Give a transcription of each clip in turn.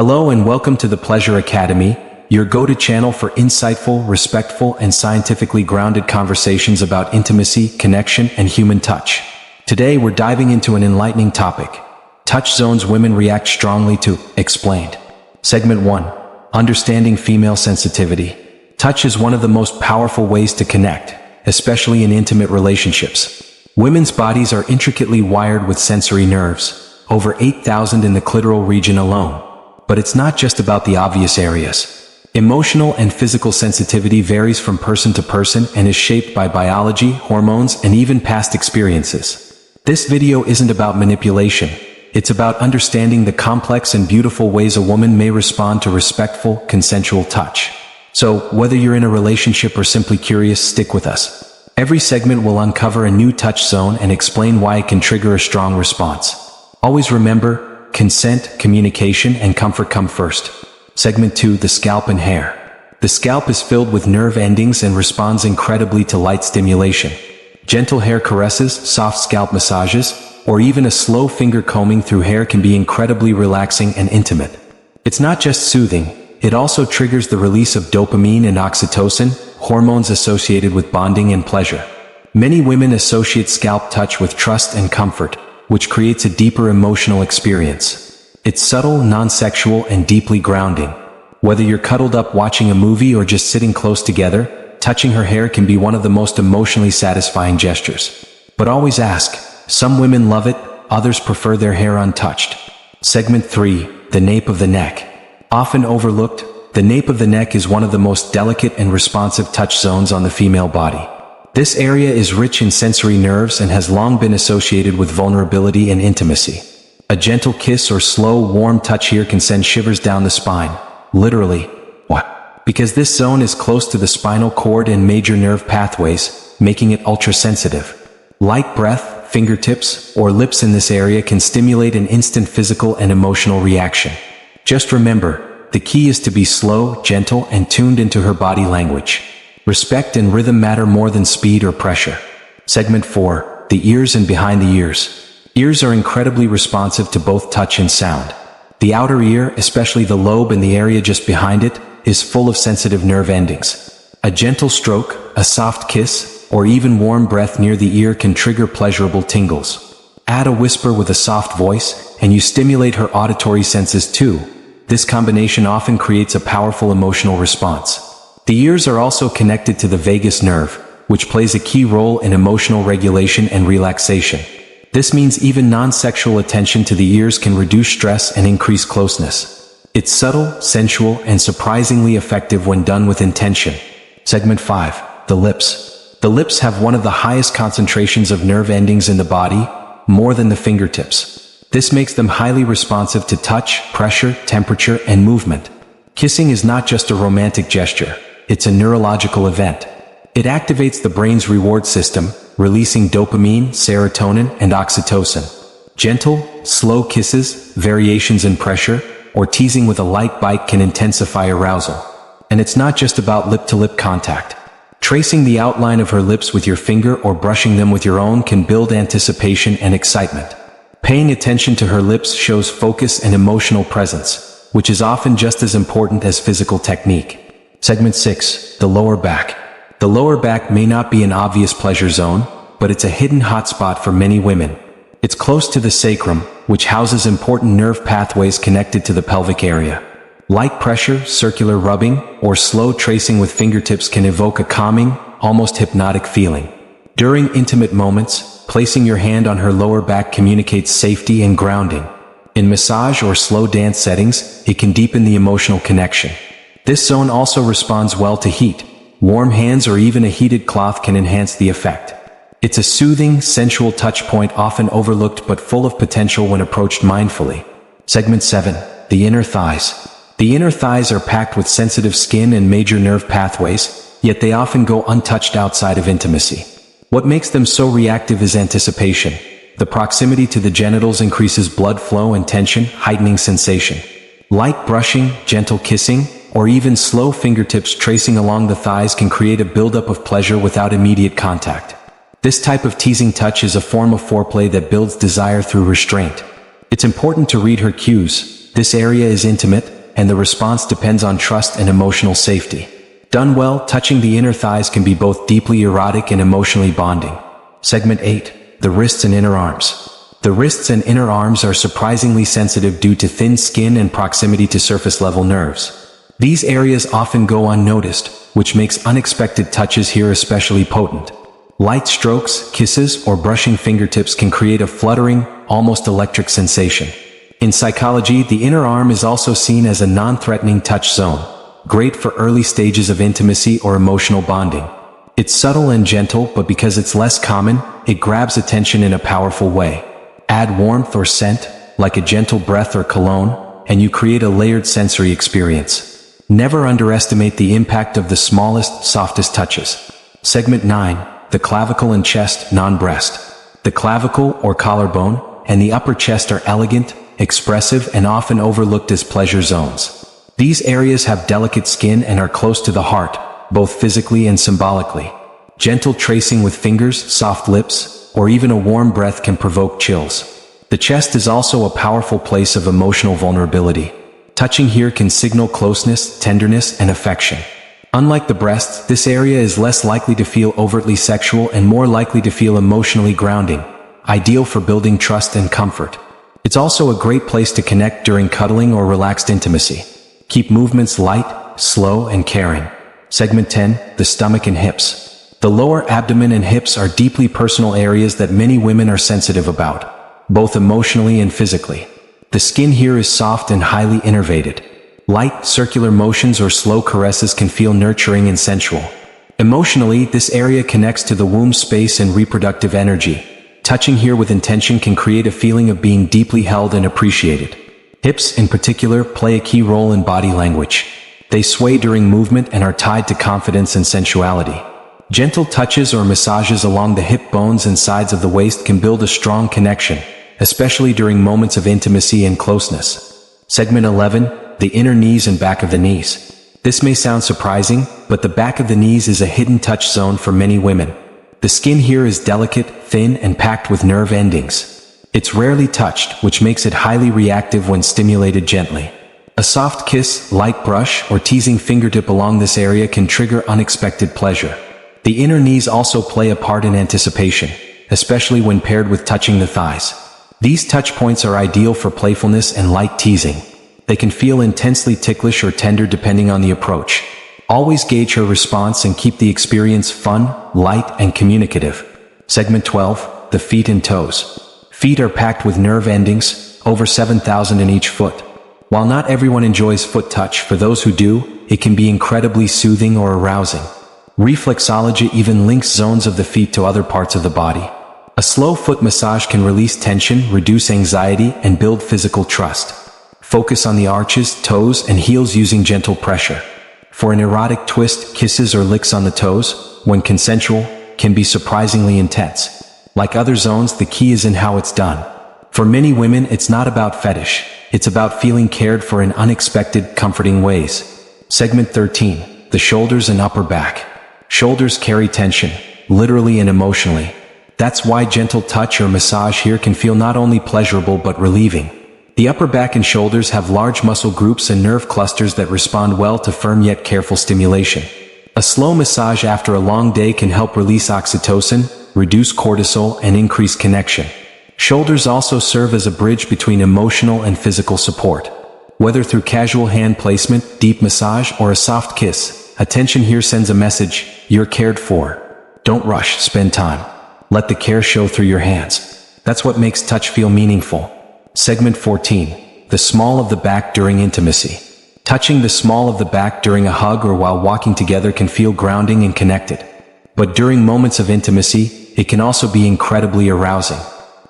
Hello and welcome to the Pleasure Academy, your go-to channel for insightful, respectful, and scientifically grounded conversations about intimacy, connection, and human touch. Today we're diving into an enlightening topic: touch zones women react strongly to. Explained. Segment 1. Understanding female sensitivity. Touch is one of the most powerful ways to connect, especially in intimate relationships. Women's bodies are intricately wired with sensory nerves, over 8,000 in the clitoral region alone. But it's not just about the obvious areas. Emotional and physical sensitivity varies from person to person and is shaped by biology, hormones, and even past experiences. This video isn't about manipulation. It's about understanding the complex and beautiful ways a woman may respond to respectful, consensual touch. So, whether you're in a relationship or simply curious, stick with us. Every segment will uncover a new touch zone and explain why it can trigger a strong response. Always remember, consent, communication, and comfort come first. Segment 2. The scalp and hair. The scalp is filled with nerve endings and responds incredibly to light stimulation. Gentle hair caresses, soft scalp massages, or even a slow finger combing through hair can be incredibly relaxing and intimate. It's not just soothing, it also triggers the release of dopamine and oxytocin, hormones associated with bonding and pleasure. Many women associate scalp touch with trust and comfort, which creates a deeper emotional experience. It's subtle, non-sexual, and deeply grounding. Whether you're cuddled up watching a movie or just sitting close together, touching her hair can be one of the most emotionally satisfying gestures. But always ask, some women love it, others prefer their hair untouched. Segment 3. The nape of the neck. Often overlooked, the nape of the neck is one of the most delicate and responsive touch zones on the female body. This area is rich in sensory nerves and has long been associated with vulnerability and intimacy. A gentle kiss or slow, warm touch here can send shivers down the spine. Literally. What? Because this zone is close to the spinal cord and major nerve pathways, making it ultra-sensitive. Light breath, fingertips, or lips in this area can stimulate an instant physical and emotional reaction. Just remember, the key is to be slow, gentle, and tuned into her body language. Respect and rhythm matter more than speed or pressure. Segment 4. The ears and behind the ears. Ears are incredibly responsive to both touch and sound. The outer ear, especially the lobe and the area just behind it, is full of sensitive nerve endings. A gentle stroke, a soft kiss, or even warm breath near the ear can trigger pleasurable tingles. Add a whisper with a soft voice, and you stimulate her auditory senses too. This combination often creates a powerful emotional response. The ears are also connected to the vagus nerve, which plays a key role in emotional regulation and relaxation. This means even non-sexual attention to the ears can reduce stress and increase closeness. It's subtle, sensual, and surprisingly effective when done with intention. Segment 5. The lips. The lips have one of the highest concentrations of nerve endings in the body, more than the fingertips. This makes them highly responsive to touch, pressure, temperature, and movement. Kissing is not just a romantic gesture. It's a neurological event. It activates the brain's reward system, releasing dopamine, serotonin, and oxytocin. Gentle, slow kisses, variations in pressure, or teasing with a light bite can intensify arousal. And it's not just about lip-to-lip contact. Tracing the outline of her lips with your finger or brushing them with your own can build anticipation and excitement. Paying attention to her lips shows focus and emotional presence, which is often just as important as physical technique. Segment 6. The lower back. The lower back may not be an obvious pleasure zone, but it's a hidden hotspot for many women. It's close to the sacrum, which houses important nerve pathways connected to the pelvic area. Light pressure, circular rubbing, or slow tracing with fingertips can evoke a calming, almost hypnotic feeling. During intimate moments, placing your hand on her lower back communicates safety and grounding. In massage or slow dance settings, it can deepen the emotional connection. This zone also responds well to heat. Warm hands or even a heated cloth can enhance the effect. It's a soothing, sensual touch point often overlooked but full of potential when approached mindfully. Segment 7. The inner thighs. The inner thighs are packed with sensitive skin and major nerve pathways, yet they often go untouched outside of intimacy. What makes them so reactive is anticipation. The proximity to the genitals increases blood flow and tension, heightening sensation. Light brushing, gentle kissing, or even slow fingertips tracing along the thighs can create a buildup of pleasure without immediate contact. This type of teasing touch is a form of foreplay that builds desire through restraint. It's important to read her cues. This area is intimate, and the response depends on trust and emotional safety. Done well, touching the inner thighs can be both deeply erotic and emotionally bonding. Segment 8. The wrists and inner arms. The wrists and inner arms are surprisingly sensitive due to thin skin and proximity to surface-level nerves. These areas often go unnoticed, which makes unexpected touches here especially potent. Light strokes, kisses, or brushing fingertips can create a fluttering, almost electric sensation. In psychology, the inner arm is also seen as a non-threatening touch zone, great for early stages of intimacy or emotional bonding. It's subtle and gentle, but because it's less common, it grabs attention in a powerful way. Add warmth or scent, like a gentle breath or cologne, and you create a layered sensory experience. Never underestimate the impact of the smallest, softest touches. Segment 9. The clavicle and chest, non-breast. The clavicle, or collarbone, and the upper chest are elegant, expressive, and often overlooked as pleasure zones. These areas have delicate skin and are close to the heart, both physically and symbolically. Gentle tracing with fingers, soft lips, or even a warm breath can provoke chills. The chest is also a powerful place of emotional vulnerability. Touching here can signal closeness, tenderness, and affection. Unlike the breasts, this area is less likely to feel overtly sexual and more likely to feel emotionally grounding, ideal for building trust and comfort. It's also a great place to connect during cuddling or relaxed intimacy. Keep movements light, slow, and caring. Segment 10. The stomach and hips. The lower abdomen and hips are deeply personal areas that many women are sensitive about, both emotionally and physically. The skin here is soft and highly innervated. Light, circular motions or slow caresses can feel nurturing and sensual. Emotionally, this area connects to the womb space and reproductive energy. Touching here with intention can create a feeling of being deeply held and appreciated. Hips, in particular, play a key role in body language. They sway during movement and are tied to confidence and sensuality. Gentle touches or massages along the hip bones and sides of the waist can build a strong connection, especially during moments of intimacy and closeness. Segment 11. The inner knees and back of the knees. This may sound surprising, but the back of the knees is a hidden touch zone for many women. The skin here is delicate, thin, and packed with nerve endings. It's rarely touched, which makes it highly reactive when stimulated gently. A soft kiss, light brush, or teasing fingertip along this area can trigger unexpected pleasure. The inner knees also play a part in anticipation, especially when paired with touching the thighs. These touch points are ideal for playfulness and light teasing. They can feel intensely ticklish or tender depending on the approach. Always gauge her response and keep the experience fun, light, and communicative. Segment 12. The feet and toes. Feet are packed with nerve endings, over 7,000 in each foot. While not everyone enjoys foot touch, for those who do, it can be incredibly soothing or arousing. Reflexology even links zones of the feet to other parts of the body. A slow foot massage can release tension, reduce anxiety, and build physical trust. Focus on the arches, toes, and heels using gentle pressure. For an erotic twist, kisses or licks on the toes, when consensual, can be surprisingly intense. Like other zones, the key is in how it's done. For many women, it's not about fetish. It's about feeling cared for in unexpected, comforting ways. Segment 13. The shoulders and upper back. Shoulders carry tension, literally and emotionally. That's why gentle touch or massage here can feel not only pleasurable but relieving. The upper back and shoulders have large muscle groups and nerve clusters that respond well to firm yet careful stimulation. A slow massage after a long day can help release oxytocin, reduce cortisol, and increase connection. Shoulders also serve as a bridge between emotional and physical support. Whether through casual hand placement, deep massage, or a soft kiss, attention here sends a message: you're cared for. Don't rush, spend time. Let the care show through your hands. That's what makes touch feel meaningful. Segment 14. The small of the back during intimacy. Touching the small of the back during a hug or while walking together can feel grounding and connected. But during moments of intimacy, it can also be incredibly arousing.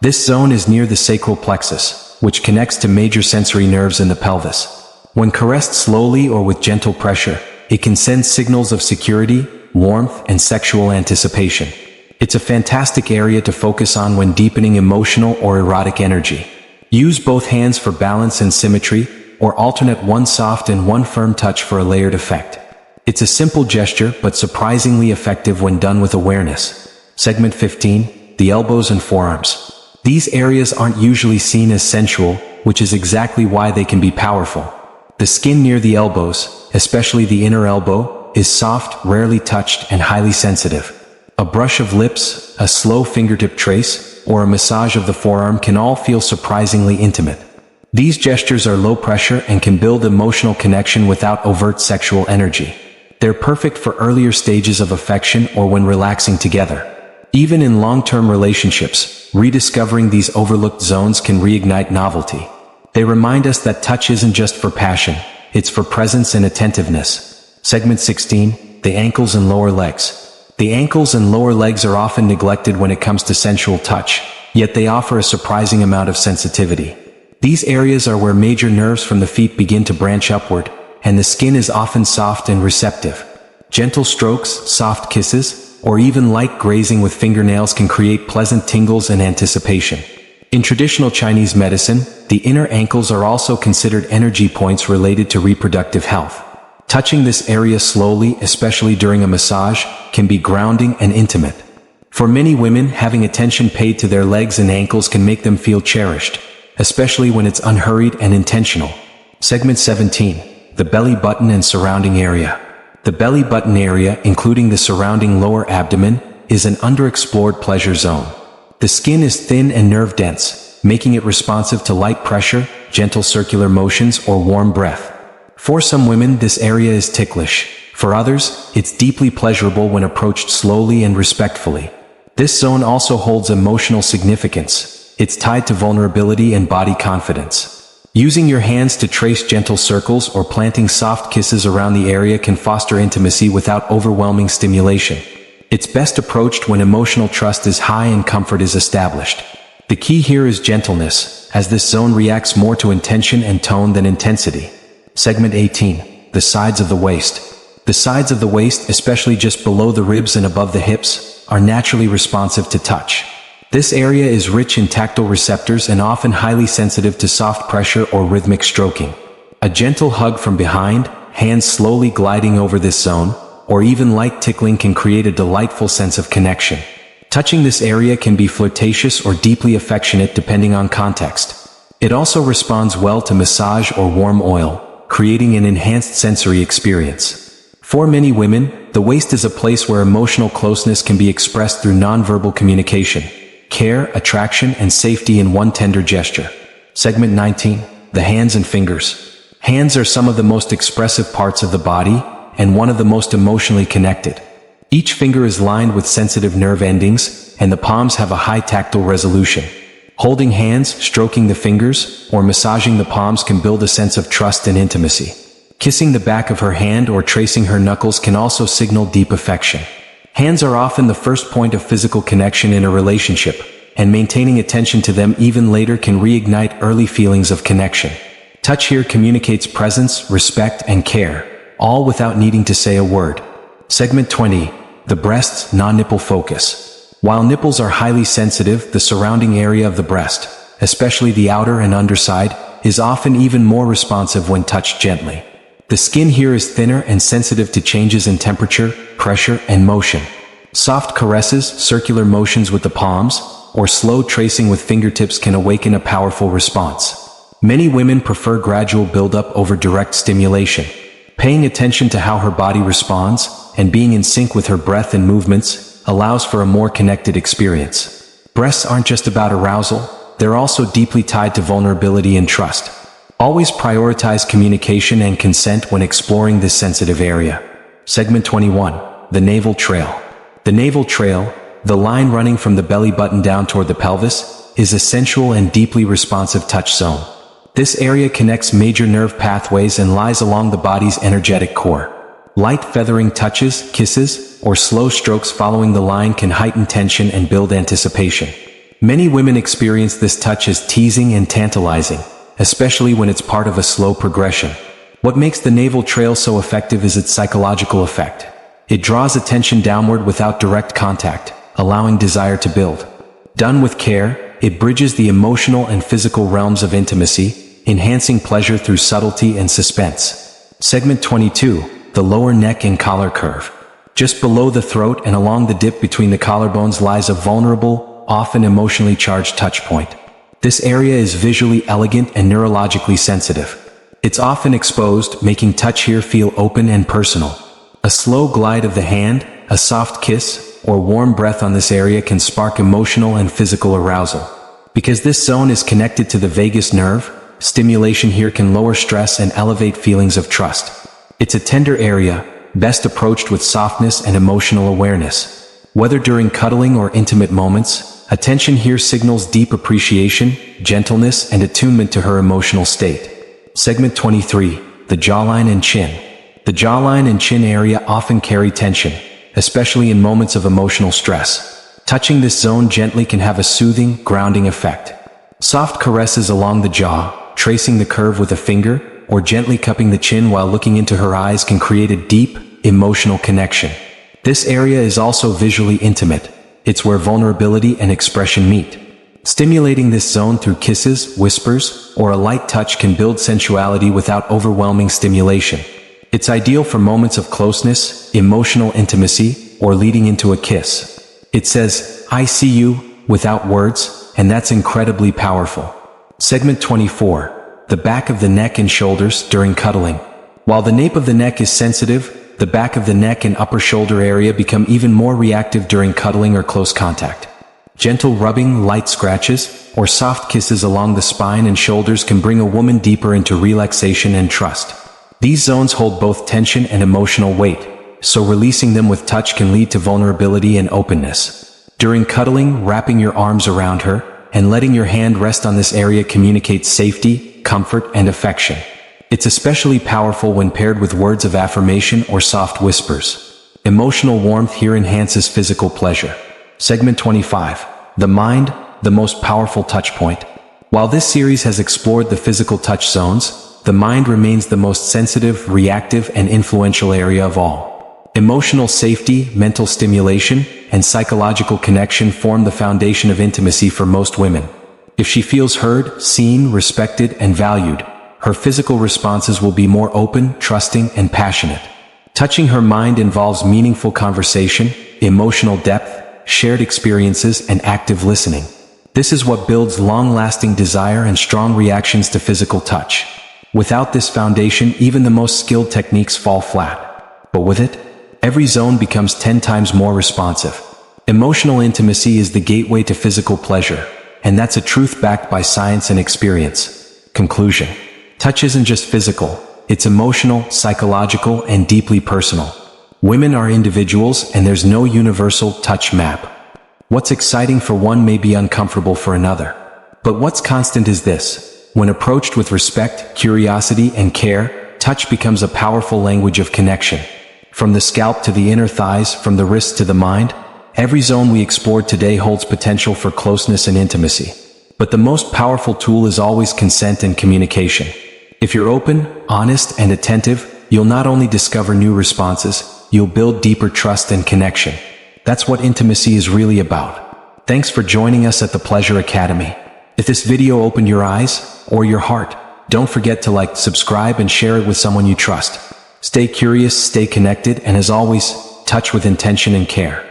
This zone is near the sacral plexus, which connects to major sensory nerves in the pelvis. When caressed slowly or with gentle pressure, it can send signals of security, warmth, and sexual anticipation. It's a fantastic area to focus on when deepening emotional or erotic energy. Use both hands for balance and symmetry, or alternate one soft and one firm touch for a layered effect. It's a simple gesture, but surprisingly effective when done with awareness. Segment 15. The elbows and forearms. These areas aren't usually seen as sensual, which is exactly why they can be powerful. The skin near the elbows, especially the inner elbow, is soft, rarely touched, and highly sensitive. A brush of lips, a slow fingertip trace, or a massage of the forearm can all feel surprisingly intimate. These gestures are low pressure and can build emotional connection without overt sexual energy. They're perfect for earlier stages of affection or when relaxing together. Even in long-term relationships, rediscovering these overlooked zones can reignite novelty. They remind us that touch isn't just for passion, it's for presence and attentiveness. Segment 16, the ankles and lower legs. The ankles and lower legs are often neglected when it comes to sensual touch, yet they offer a surprising amount of sensitivity. These areas are where major nerves from the feet begin to branch upward, and the skin is often soft and receptive. Gentle strokes, soft kisses, or even light grazing with fingernails can create pleasant tingles and anticipation. In traditional Chinese medicine, the inner ankles are also considered energy points related to reproductive health. Touching this area slowly, especially during a massage, can be grounding and intimate. For many women, having attention paid to their legs and ankles can make them feel cherished, especially when it's unhurried and intentional. Segment 17. The belly button and surrounding area. The belly button area, including the surrounding lower abdomen, is an underexplored pleasure zone. The skin is thin and nerve-dense, making it responsive to light pressure, gentle circular motions, or warm breath. For some women, this area is ticklish. For others, it's deeply pleasurable when approached slowly and respectfully. This zone also holds emotional significance. It's tied to vulnerability and body confidence. Using your hands to trace gentle circles or planting soft kisses around the area can foster intimacy without overwhelming stimulation. It's best approached when emotional trust is high and comfort is established. The key here is gentleness, as this zone reacts more to intention and tone than intensity. Segment 18. The sides of the waist. The sides of the waist, especially just below the ribs and above the hips, are naturally responsive to touch. This area is rich in tactile receptors and often highly sensitive to soft pressure or rhythmic stroking. A gentle hug from behind, hands slowly gliding over this zone, or even light tickling can create a delightful sense of connection. Touching this area can be flirtatious or deeply affectionate depending on context. It also responds well to massage or warm oil, creating an enhanced sensory experience. For many women, the waist is a place where emotional closeness can be expressed through nonverbal communication. Care, attraction, and safety in one tender gesture. Segment 19. The hands and fingers. Hands are some of the most expressive parts of the body, and one of the most emotionally connected. Each finger is lined with sensitive nerve endings, and the palms have a high tactile resolution. Holding hands, stroking the fingers, or massaging the palms can build a sense of trust and intimacy. Kissing the back of her hand or tracing her knuckles can also signal deep affection. Hands are often the first point of physical connection in a relationship, and maintaining attention to them even later can reignite early feelings of connection. Touch here communicates presence, respect, and care, all without needing to say a word. Segment 20. The breasts, non-nipple focus. While nipples are highly sensitive, the surrounding area of the breast, especially the outer and underside, is often even more responsive when touched gently. The skin here is thinner and sensitive to changes in temperature, pressure, and motion. Soft caresses, circular motions with the palms, or slow tracing with fingertips can awaken a powerful response. Many women prefer gradual buildup over direct stimulation. Paying attention to how her body responds, and being in sync with her breath and movements, allows for a more connected experience. Breasts aren't just about arousal, they're also deeply tied to vulnerability and trust. Always prioritize communication and consent when exploring this sensitive area. Segment 21. The navel trail. The navel trail, the line running from the belly button down toward the pelvis, is a sensual and deeply responsive touch zone. This area connects major nerve pathways and lies along the body's energetic core. Light feathering touches, kisses, or slow strokes following the line can heighten tension and build anticipation. Many women experience this touch as teasing and tantalizing, especially when it's part of a slow progression. What makes the navel trail so effective is its psychological effect. It draws attention downward without direct contact, allowing desire to build. Done with care, it bridges the emotional and physical realms of intimacy, enhancing pleasure through subtlety and suspense. Segment 22. The lower neck and collar curve. Just below the throat and along the dip between the collarbones lies a vulnerable, often emotionally charged touch point. This area is visually elegant and neurologically sensitive. It's often exposed, making touch here feel open and personal. A slow glide of the hand, a soft kiss, or warm breath on this area can spark emotional and physical arousal. Because this zone is connected to the vagus nerve, stimulation here can lower stress and elevate feelings of trust. It's a tender area, best approached with softness and emotional awareness. Whether during cuddling or intimate moments, attention here signals deep appreciation, gentleness, and attunement to her emotional state. Segment 23. The jawline and chin. The jawline and chin area often carry tension, especially in moments of emotional stress. Touching this zone gently can have a soothing, grounding effect. Soft caresses along the jaw, tracing the curve with a finger, or gently cupping the chin while looking into her eyes can create a deep, emotional connection. This area is also visually intimate. It's where vulnerability and expression meet. Stimulating this zone through kisses, whispers, or a light touch can build sensuality without overwhelming stimulation. It's ideal for moments of closeness, emotional intimacy, or leading into a kiss. It says, "I see you," without words, and that's incredibly powerful. Segment 24. The back of the neck and shoulders during cuddling. While the nape of the neck is sensitive, the back of the neck and upper shoulder area become even more reactive during cuddling or close contact. Gentle rubbing, light scratches, or soft kisses along the spine and shoulders can bring a woman deeper into relaxation and trust. These zones hold both tension and emotional weight, so releasing them with touch can lead to vulnerability and openness. During cuddling, wrapping your arms around her and letting your hand rest on this area communicates safety, comfort, and affection. It's especially powerful when paired with words of affirmation or soft whispers. Emotional warmth here enhances physical pleasure. Segment 25. The mind, the most powerful touch point. While this series has explored the physical touch zones, the mind remains the most sensitive, reactive, and influential area of all. Emotional safety, mental stimulation, and psychological connection form the foundation of intimacy for most women. If she feels heard, seen, respected, and valued, her physical responses will be more open, trusting, and passionate. Touching her mind involves meaningful conversation, emotional depth, shared experiences, and active listening. This is what builds long-lasting desire and strong reactions to physical touch. Without this foundation, even the most skilled techniques fall flat. But with it, every zone becomes 10 times more responsive. Emotional intimacy is the gateway to physical pleasure, and that's a truth backed by science and experience. Conclusion. Touch isn't just physical, it's emotional, psychological, and deeply personal. Women are individuals, and there's no universal touch map. What's exciting for one may be uncomfortable for another. But what's constant is this: when approached with respect, curiosity, and care, touch becomes a powerful language of connection. From the scalp to the inner thighs, from the wrist to the mind, every zone we explored today holds potential for closeness and intimacy. But the most powerful tool is always consent and communication. If you're open, honest, and attentive, you'll not only discover new responses, you'll build deeper trust and connection. That's what intimacy is really about. Thanks for joining us at the Pleasure Academy. If this video opened your eyes, or your heart, don't forget to like, subscribe, and share it with someone you trust. Stay curious, stay connected, and as always, touch with intention and care.